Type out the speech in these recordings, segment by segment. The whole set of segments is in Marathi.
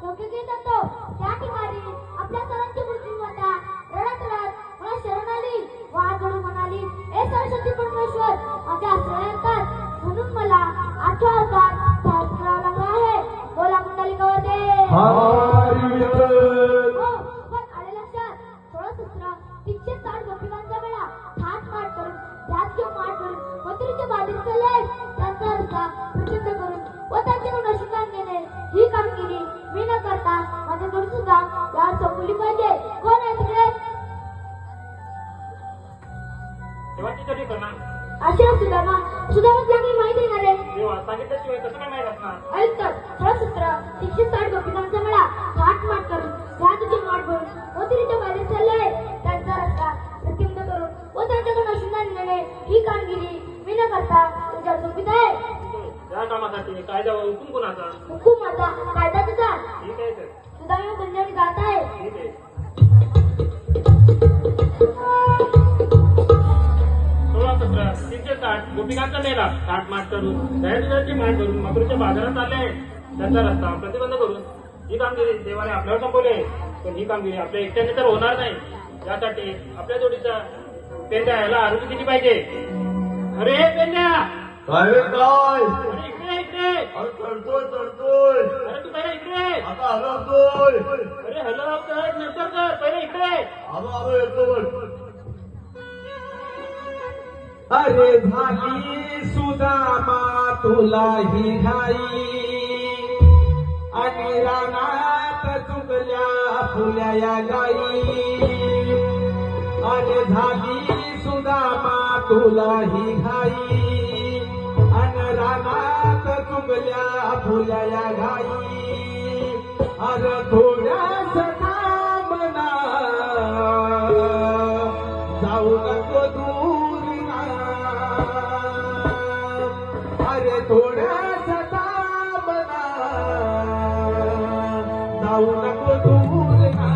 योग्य घेत होतो त्या ठिकाणी आपल्या सरांची बुद्धिमत्ता रडत रडत मला शरण आली वाद जोडून म्हणाली ए सरस्वती परमेश्वर माझ्या आश्रय कर म्हणून मला आठवा अवतार धारण करावा लागला आहे. बोला कुंडली कवते हो पण आले लक्षात 16 सत्र 360 गोपिकांचा मेळा थाट माट करून ध्यास घेऊन माट करून मथुरेच्या बाधित चालले त्यांचा रस्ता प्रचंड करून व त्यांच्याकडून आशीर्वाद घेणे ही कामगिरी मी न करता माझ्याकडून सुद्धा यावर संपली पाहिजे. कोण आहे तिकडे देवाची कधी करणार आशीर्वाद सुदामा मी माहिती देणार आहे. देवा सांगितल्याशिवाय कसं काय माहित असणार ऐकतात 16 सत्र 360 गोपिकांचा मेळा थाट माट करून ध्यास घेऊन माट भरून मथुरेच्या बाधित चालले त्यांचा रस्ता प्रचंड करून व त्यांच्याकडून आशीर्वाद घेणे ही कामगिरी मी न करता तुमच्यावर सोपीत आहे. या कामासाठी कायदा हुकूम कोणाचा हुकुमाचा कायदा तुझा ठीक आहे तर सुदामा गुंजवणी गात आहे. ठीक आहे 16 सत्र 360 गोपिकांचा मेळा थाट माट करून दह्याची माट करून मथुरेच्या बाजारात आले त्यांचा रस्ता प्रतिबंध करून ही कामगिरी देवाने आपल्यावर संपवली पण ही कामगिरी आपल्या एकट्याने तर होणार नाही. यासाठी आपल्या जोडीचा पेंड्या याला आरोग्य दिली पाहिजे. अरे पेंड्या काय काय अरे इकडे इकडे अरे चढतोय अरे तू पहिला इकडे आता हलवतोय अरे हॅलो कर नंतर कर पहिले इकडे आलो येतो अरे झाली सुदामा तुला ही घाई आणि रानात चुकल्या फुल्या या गाई. अरे झाली सुदामा तुला ही घाई आणि रानात चुकल्या फुल्या या गाई. अरे थोड्याच थांबना जाऊ नको दूर ना. अरे थोड्याच थांबना जाऊ नको दूर ना.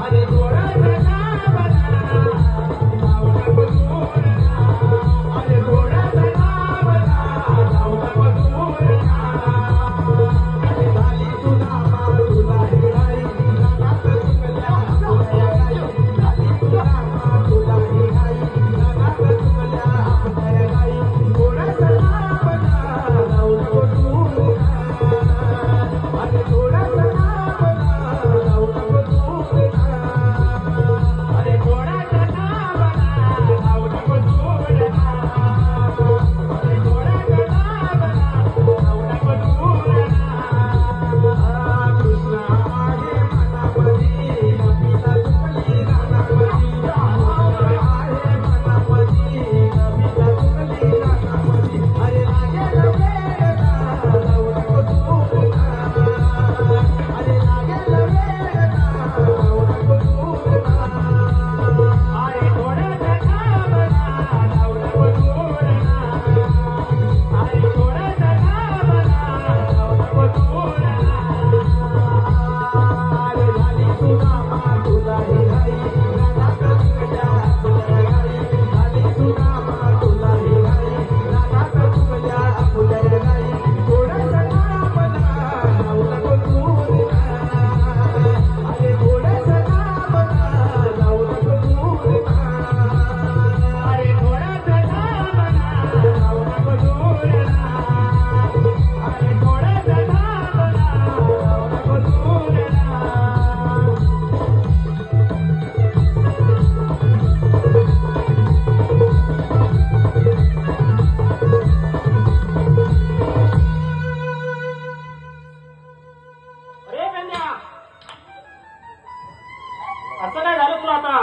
अरे थोड्याच थांबना जाऊ नको दूर ना. अरे थोड्याच थांबना जाऊ नको दूर ना. अरे झाली सुदामा तुला ही घाई रानात चुकल्या फुल्या गाई. झाली सुदामा तुला ही घाई रानात चुकल्या फुल्या गाई. थोड्याच थांबना जाऊ नको दूर ना. अरे थोड्याच थांबना जाऊ नको दूर ना. अरे थोड्याच थांबना जाऊ नको दूर ना. अरे थोड्याच थांबना जाऊ नको दूर ना. कृष्ण आहे मनामध्ये कविता चुकली रानामध्ये. आहे मनामध्ये कविता चुकली रानामध्ये. अरे लागेल वेळेला जाऊ नको दूर ना. अरे लागेल वेळेला जाऊ नको दूर ना. अरे थोड्याच थांबना जाऊ नको दूर ना. अरे थोड्याच थांबना जाऊ नको दूर ना. अरे झाली सुदामा तुला ही घाई रानात चुकल्या फुल्या गाई. झाली सुदामा तुला ही घाई रानात चुकल्या फुल्या गाई. थोड्याच थांबना जाऊ नको दूर ना. अरे थोड्याच थांबना जाऊ नको दूर ना. अरे थोड्याच थांबना जाऊ नको दूर ना. अरे थोड्याच थांबना जाऊ नको दूर ना. अरे पेंड्या असं काय झालं तुला आता